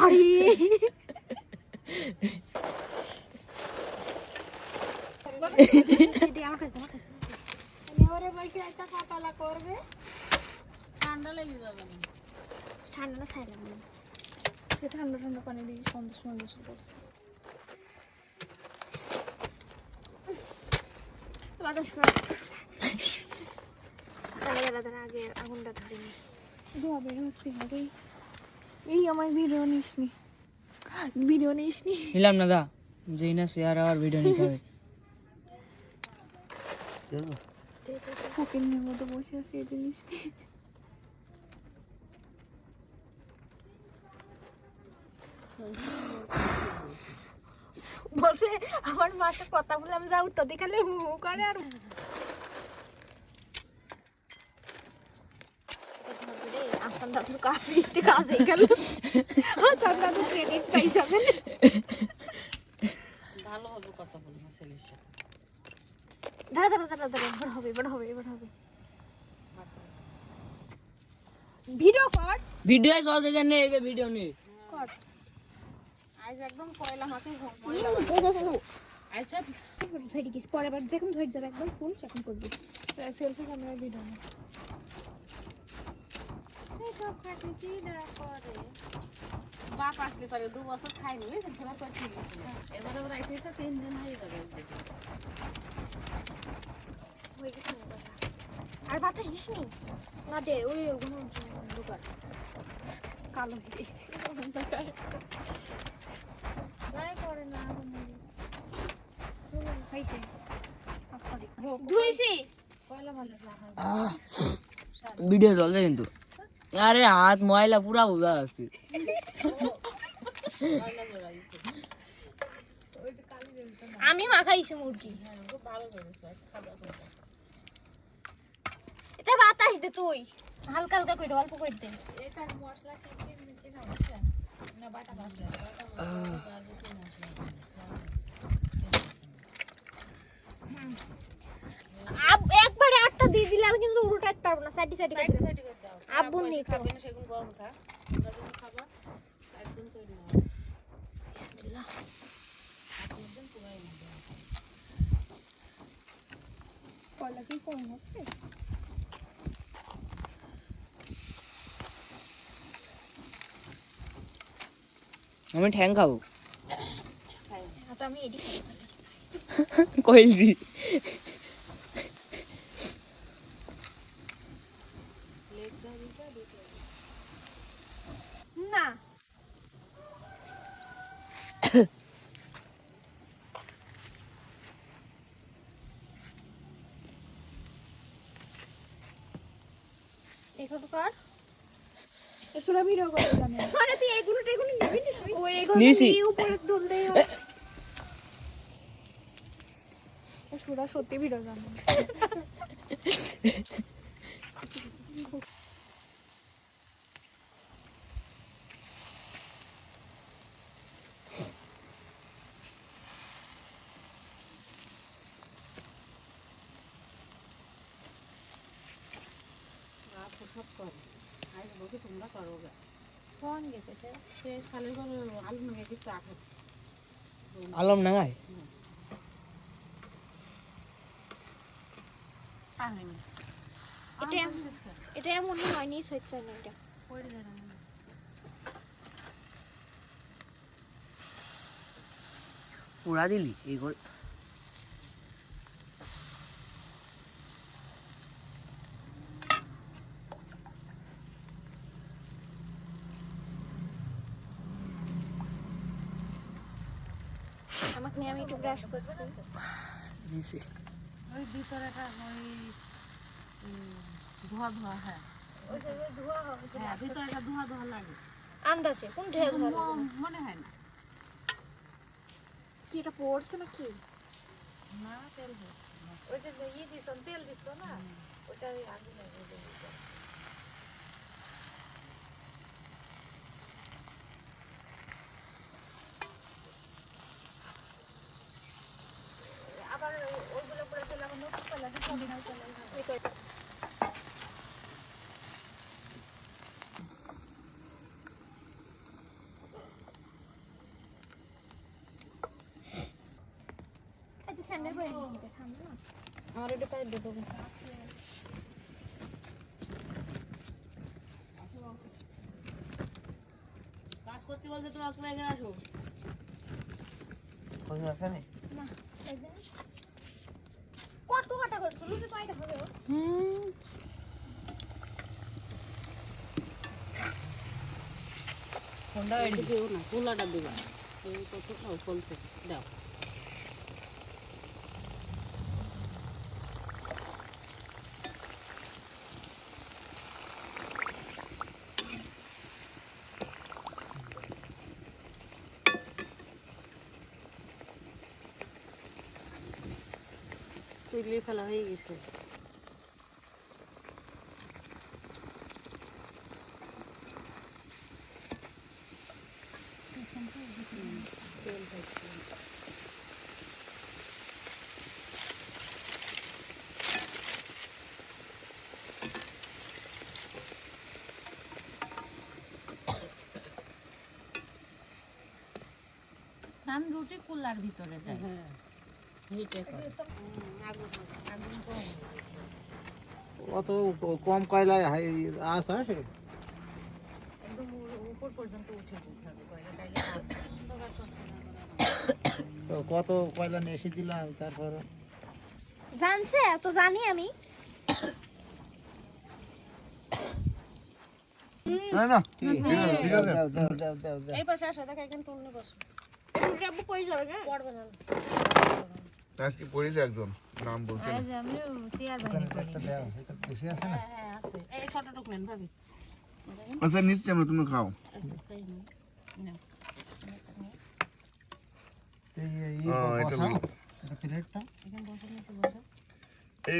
আরে দিদি আমার কাছে ওরে বইকে একটা কাটালা করবে ঠান্ডা লেগে যাবে না ঠান্ডা না ছাইলাম না ঠান্ডা ঠান্ডা পানি দিয়ে সন্দেশ সন্দেশ করছে বাতাস তাহলে আগে আগুনটা ধরিনি ধোয়া বের হচ্ছে আরে এই আমার ভিডিও নিসনি নিলাম না দা যেই না শেয়ার আর ভিডিও নিতে হবে ফকিনের মতো বসে আছে এটা নিসনি বলছে আমার মাকে কথা বললাম যা উত্তর দিয়ে খালি হু হু করে আর আসান দাদুর কাহিনীতে কাজে গেল আসান দাদু ক্রেডিট পাই যাবেন ভালো হবে কথা বলবো ছেলের সাথে দাঁড়া এবার হবে ভিডিও কর ভিডিও চলতে জানে এই যে ভিডিও নেই কর আজ একদম কয়লা মাকে আচ্ছা ধরে গেছি পরে আবার যখন ধরে যাবে একবার ফুল তখন করবি সেলফি ক্যামেরা ভিডিও না সব খাইতে কি দেওয়া করে বাপ আসলে পারে 2 বছর খাইনি ছেলে তো ঠিক আছে এবারে ওরা এসেছে 3 দিন হয়ে যাবে হয়ে গেছে না কথা আর বাতাস দিসনি না দে ওই ওগুলো দোকান কালো দিয়েছি যাই করে না হয়েছে ধুইছি কয়লা মানে ভিডিও চলছে কিন্তু আরে হাত ময়লা পুরা উদা আসছে আমি মাখাইছি মুরগি এটা বাতাস দে তুই হালকা হালকা করে অল্প করে দে এটা মশলা কি না না বাটা মশলা একবারে আটটা দিয়ে দিলে আমি কিন্তু উল্টাতে পারবো না সাইডে সাইডে সাইড সাইড করে দাও আব্বু নেই তো খাবে না সেগুন গরম খা তোমরা যখন খাবা একদম তৈরি নাও বিসমিল্লাহ একদম পুরাই না কয়লা কি কম হচ্ছে আমি ঠ্যাং খাবো তো আমি এডি কইলছি না দেখো তো কর এসরা ভিডিও করে জানে আরে তুই এগুলো নিবি না ও এগুলো নিছি এই উপরে ডললে এসরা সত্যি ভিডিও জানে সব করে আজ বসে তোমরা করো ফোন গেছে সে খালি করে আলু নিয়ে কিছু রাখো আলম নাগায় এটা এমন হয়নি হচ্ছে না এটা পুরা দিলি এই করে আমাকে নিয়ে আমি একটু ব্রাশ করছি নিছি ওই ভিতরেটা ওই ধোয়া ধোয়া হ্যাঁ ওই যে ধোয়া হবে হ্যাঁ ভিতরেটা ধোয়া ধোয়া লাগে আন্দাজে কোন ঢেল ধরে মনে হয় না কি এটা পড়ছে নাকি না তেল ওই যে দিছ তেল দিছ না ওটা আগে লাগিয়ে দিছ আবার ওইগুলো পরে তেল আবার নতুন করে লাগে সবই না চলে স্যান্ডেল পরে নিতে থামো না। আমার এটা পায়ে দেবো। কাজ করতে বলছে তোমাকে, তুমি এখানে আসো। কোনো আছে না? না, এই যে। কত কাটা করছো? লুচি কয়টা হবে ও? ফোনটা এটা দিও না, কুলাটা দিবা। এই কত খাও ফলছে দাও। তুলে ফেলা হয়ে গেছে। তেল হচ্ছে। ধান রুটি কুলার ভিতরে দেয়। হ্যাঁ হিটে করে। অত কম কয়লায় আস আসে? একদম উপর পর্যন্ত উঠে যেতে হবে কয়লাটাকে। তো কত কয়লা নিয়ে এসে দিলাম তারপর জানছে তো জানি আমি। না না কি? ঠিক আছে দাও, দাও, দাও, দাও, দাও। এই পাশে আসো, দেখো এখানে তুলনে বসো। এটা আব্বু কই যাবে না? পড়বে না। আজকে পড়িলে একজন নাম বলছে না। আজ আমি চেয়ার ওখানে বানিয়ে একটা দাও, এটা বেশি আছে না? হ্যাঁ আছে। এই ছোট টুক নেন ভাবি। আচ্ছা নিচ্ছি আমরা, তুমি খাও। আচ্ছা খাই না। এই এটা বসাও, লই। এটা প্লেটটা। এখানে বসো, নিচে বসো। এই